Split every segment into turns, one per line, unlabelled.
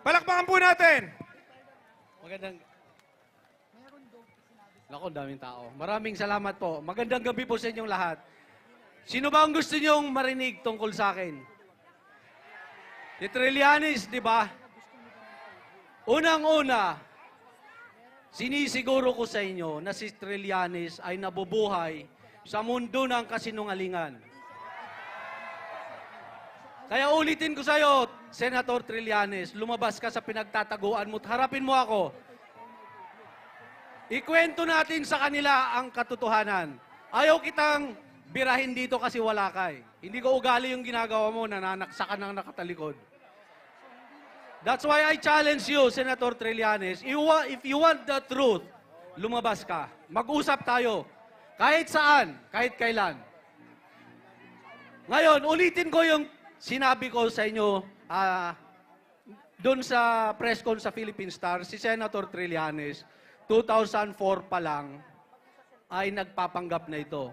Palakpakan po natin.
Magandang... Naku, daming tao. Maraming salamat po. Magandang gabi po sa inyong lahat. Sino ba ang gusto niyong marinig tungkol sa akin? Si Trillanes, di ba? Unang-una, sinisiguro ko sa inyo na si Trillanes ay nabubuhay sa mundo ng kasinungalingan. Kaya ulitin ko sa iyo, Senator Trillanes, lumabas ka sa pinagtataguan mo at harapin mo ako. Ikwento natin sa kanila ang katotohanan. Ayaw kitang birahin dito kasi wala ka eh. Hindi ko ugali yung ginagawa mo, nananaksa ka ng nakatalikod. That's why I challenge you, Senator Trillanes. If you want the truth, lumabas ka. Mag-usap tayo. Kahit saan, kahit kailan. Ngayon, ulitin ko yung sinabi ko sa inyo doon sa press con sa Philippine Star, si Senator Trillanes, 2004 pa lang ay nagpapanggap na ito.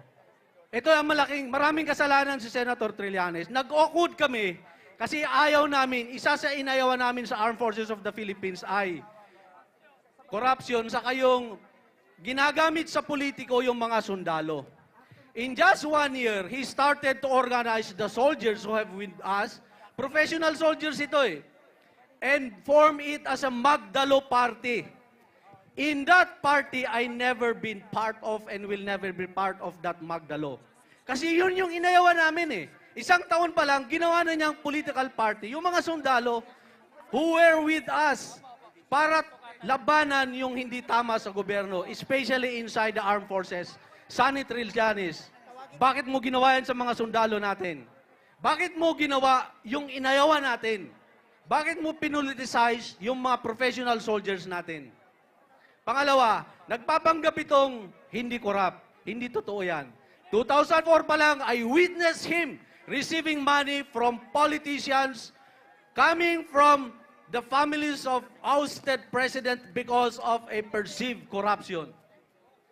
Ito ang maraming kasalanan si Senator Trillanes. Nag-awkward kami kasi ayaw namin, isa sa inayawan namin sa Armed Forces of the Philippines ay corruption, saka yung ginagamit sa politiko yung mga sundalo. In just 1 year, he started to organize the soldiers who have with us. Professional soldiers ito eh. And form it as a Magdalo party. In that party, I never been part of and will never be part of that Magdalo. Kasi yun yung inayawan namin eh. Isang taon pa lang, ginawa na niyang political party. Yung mga sundalo who were with us para labanan yung hindi tama sa gobyerno, especially inside the armed forces. Sonny Trillanes, bakit mo ginawa yan sa mga sundalo natin? Bakit mo ginawa yung inayawan natin? Bakit mo pinoliticize yung mga professional soldiers natin? Pangalawa, nagpapanggap itong hindi corrupt. Hindi totoo yan. 2004 pa lang, I witnessed him receiving money from politicians coming from the families of ousted president because of a perceived corruption.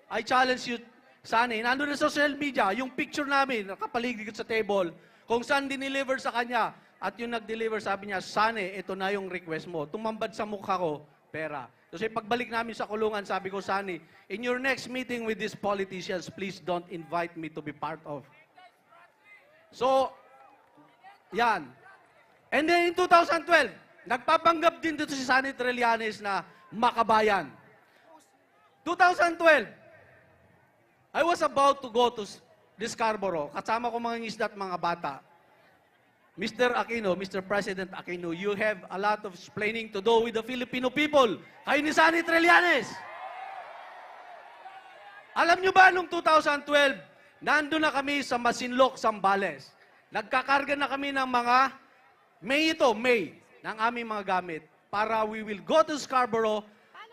I challenge you, Sonny, nandun na sa social media, yung picture namin, nakapaligid sa table, kung saan dineliver sa kanya, at yung nag-deliver, sabi niya, Sonny, ito na yung request mo. Tumambad sa mukha ko, pera. Kasi pagbalik namin sa kulungan, sabi ko, Sonny, in your next meeting with these politicians, please don't invite me to be part of. So, yan. And then in 2012, nagpapanggap din dito si Sonny Trillanes na makabayan. 2012, I was about to go to Scarborough. Kasama ko mga ngisda at mga bata. Mr. Aquino, Mr. President Aquino, you have a lot of explaining to do with the Filipino people. Kayo ni Sonny Trillanes. Alam nyo ba, noong 2012, nandun na kami sa Masinloc, Zambales. Nagkakarga na kami ng mga, May, ng aming mga gamit para we will go to Scarborough,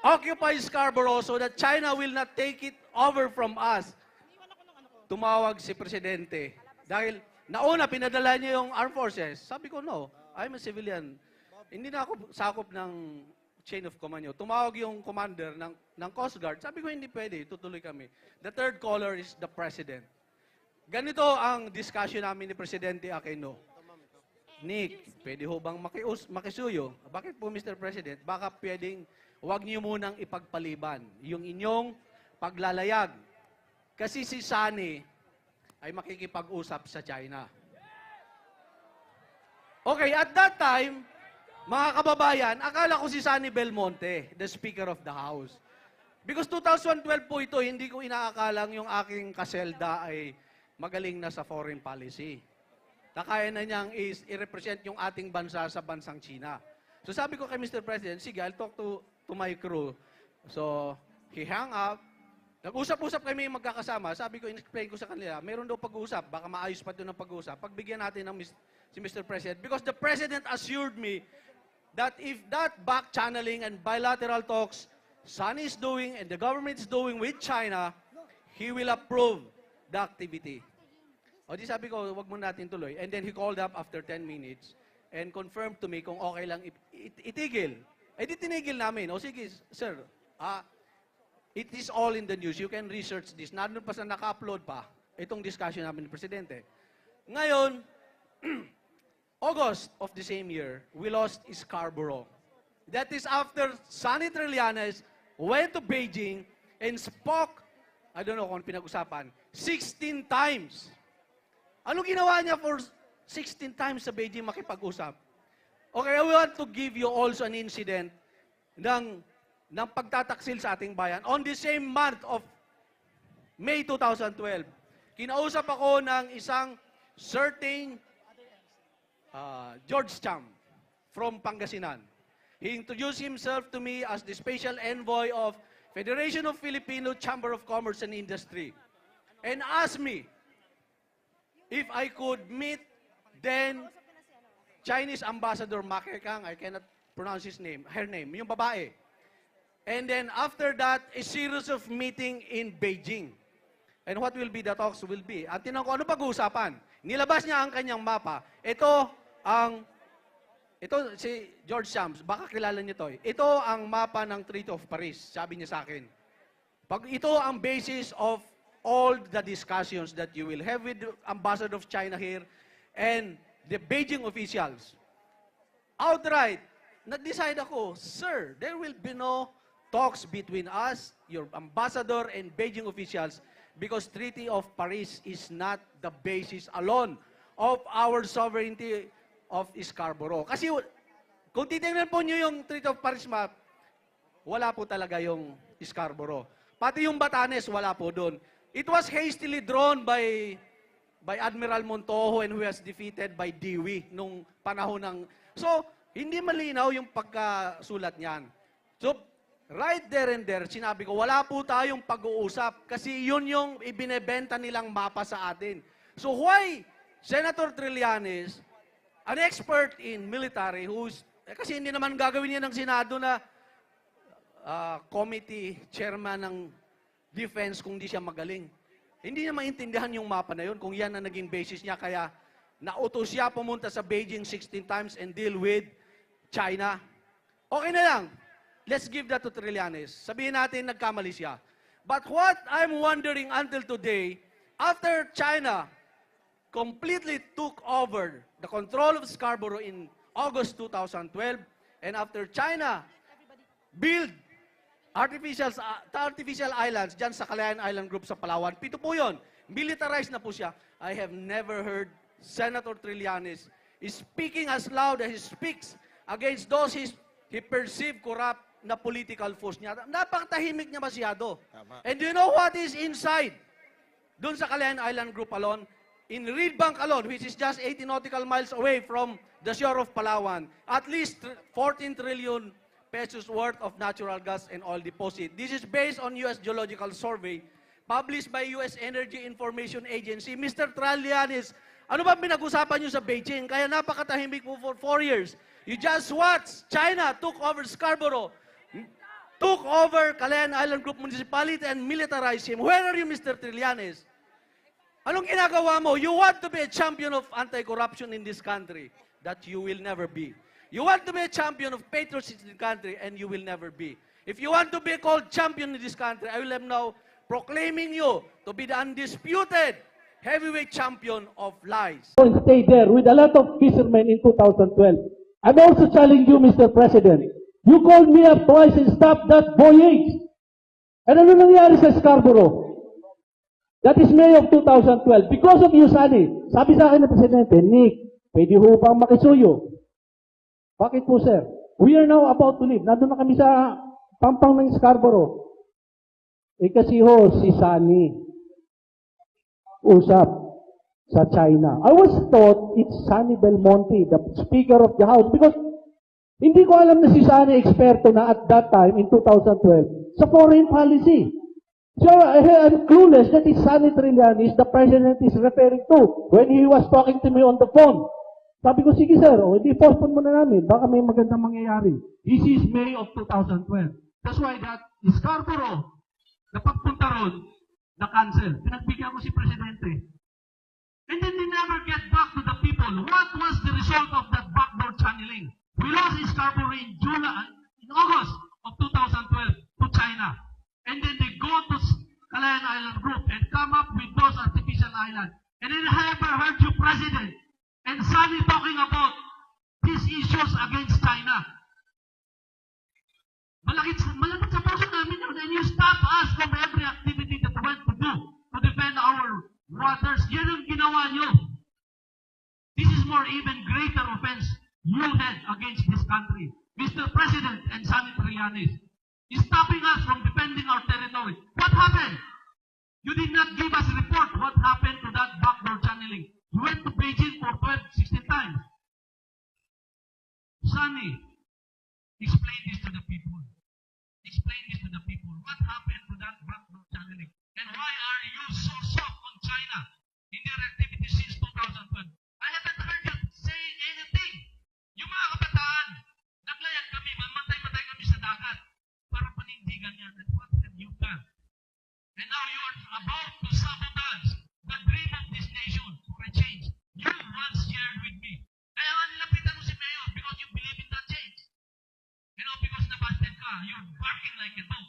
occupy Scarborough so that China will not take it over from us. Tumawag si Presidente. Dahil nauna, pinadala niya yung armed forces. Sabi ko, no, I'm a civilian. Hindi na ako sakop ng chain of command nyo. Tumawag yung commander ng Coast Guard. Sabi ko, hindi pwede. Tutuloy kami. The third caller is the President. Ganito ang discussion namin ni Presidente Aquino. Nick, pwede ho bang makisuyo? Bakit po, Mr. President? Baka pwedeng, huwag niyo munang ipagpaliban yung inyong paglalayag. Kasi si Sonny ay makikipag-usap sa China. Okay, at that time, mga kababayan, akala ko si Sonny Belmonte, the Speaker of the House. Because 2012 po ito, hindi ko inaakalang yung aking kaselda ay magaling na sa foreign policy. Nakaya na niyang i-represent yung ating bansa sa bansang China. So sabi ko kay Mr. President, sige, I'll talk to my crew. So, he hung up. Nag-usap-usap kami magkakasama. Sabi ko, in-explain ko sa kanila, meron daw pag-uusap. Baka maayos pa doon ang pag-uusap. Pagbigyan natin ng si Mr. President. Because the President assured me that if that back-channeling and bilateral talks Sonny is doing and the government is doing with China, he will approve the activity. O di sabi ko, wag mo natin tuloy. And then he called up after 10 minutes and confirmed to me kung okay lang itigil. Eh di tinigil namin. O sige, sir, it is all in the news. You can research this. Nandun pa sa naka-upload pa itong discussion namin ni Presidente. Ngayon, August of the same year, we lost Scarborough. That is after Sonny Trillanes went to Beijing and spoke, I don't know kung pinag-usapan, 16 times. Ano ginawa niya for 16 times sa Beijing makipag-usap? Okay, I want to give you also an incident ng pagtataksil sa ating bayan. On the same month of May 2012, kinausap ako ng isang certain George Cham from Pangasinan. He introduced himself to me as the special envoy of Federation of Filipino Chamber of Commerce and Industry and asked me if I could meet then Chinese Ambassador Ma Kekang, I cannot pronounce her name, yung babae. And then after that, a series of meeting in Beijing. And what will be the talks will be? At tinanong ko, ano pag-uusapan? Nilabas niya ang kanyang mapa. Ito si George Shams, baka kilala niyo to. Ito ang mapa ng Treaty of Paris, sabi niya sa akin. Ito ang basis of all the discussions that you will have with the Ambassador of China here and the Beijing officials. Outright, nag-decide ako, sir, there will be no talks between us, your ambassador, and Beijing officials because Treaty of Paris is not the basis alone of our sovereignty of Scarborough. Kasi kung titingnan po nyo yung Treaty of Paris map, wala po talaga yung Scarborough. Pati yung Batanes, wala po doon. It was hastily drawn by Admiral Montojo and who was defeated by Dewey nung panahon ng... So, hindi malinaw yung pagkasulat niyan. So, right there and there, sinabi ko, wala po tayong pag-uusap kasi yun yung ibinebenta nilang mapa sa atin. So, why Senator Trillanes, an expert in military, kasi hindi naman gagawin niya ng Senado na committee chairman ng defense kung di siya magaling. Hindi niya maintindihan yung mapa na yun kung yan ang naging basis niya. Kaya nautos siya pumunta sa Beijing 16 times and deal with China. Okay na lang. Let's give that to Trillanes. Sabihin natin nagkamali siya. But what I'm wondering until today, after China completely took over the control of Scarborough in August 2012, and after China build artificial islands dyan sa Kalayaan Island Group sa Palawan, 7 po yun. Militarized na po siya. I have never heard Senator Trillanes speaking as loud as he speaks against those he perceived corrupt na political force niya. Napakatahimik niya masyado.
Tama.
And do you know what is inside? Doon sa Kalayaan Island Group alone, in Reed Bank alone, which is just 80 nautical miles away from the shore of Palawan, at least 14 trillion pesos worth of natural gas and oil deposit. This is based on U.S. Geological Survey, published by U.S. Energy Information Agency. Mr. Trillanes, ano ba pinag-usapan nyo sa Beijing? Kaya napakatahimik po for 4 years. You just watch, China took over Scarborough, took over Kalayaan Island Group Municipality and militarized him. Where are you, Mr. Trillanes? Anong ginagawa mo? You want to be a champion of anti-corruption in this country that you will never be. You want to be a champion of patriotism in the country and you will never be. If you want to be called champion in this country, I will have now proclaiming you to be the undisputed heavyweight champion of lies.
Stay there with a lot of fishermen in 2012. I'm also challenging you, Mr. President. You called me up twice and stopped that voyage. And ano nangyari sa Scarborough? That is May of 2012. Because of you, Sunny. Sabi sa akin ng Presidente, Nick, pwede ho bang makisuyo? Bakit po, sir? We are now about to leave. Nandun na kami sa pampang ng Scarborough. Kasi ho, si Sunny usap sa China. I was taught it's Sunny Belmonte, the Speaker of the House, because hindi ko alam na si Sunny eksperto na at that time, in 2012, sa foreign policy. So, I'm clueless that it's Sonny Trillanes the President is referring to when he was talking to me on the phone. Sabi ko, sige sir, hindi postpone mo na namin. Baka may magandang mangyayari. This is May of 2012. That's why that Scarborough, na pagpunta ron, na-cancel. Pinagbigyan ko si Presidente. And then they never get back to the people. What was the result of that backdoor channeling? We lost Scarborough in August of 2012 to China. And then they go to Kalayaan Island Group and come up with those artificial islands. And then I never heard you, President, and Sunny talking about these issues against China.
Malapit sa puso namin yun, and you stop us from every activity that we went to do to defend our waters. Yan ang ginawa nyo. This is more even greater offense you had against this country. Mr. President and Sonny Trillanes is stopping us from defending our territory. What happened? You did not give us a report what happened to that backdoor channeling. You went to Beijing for 12, 16 times. Sonny, explain this to the people. Explain this to the people. What happened to that backdoor channeling? And why are you so soft on China in their activities since 2012? I haven't heard you saying anything. Yung mga kabataan, naglayag kami, mamatay-matay kami sa dagat para panindigan yan. And what have you done? And now you are about to sabotage the dream of this nation for a change you once shared with me. Kaya nga nilapitan mo si Mayor because you believe in that change. You know, because nabasted ka, you're barking like a dog.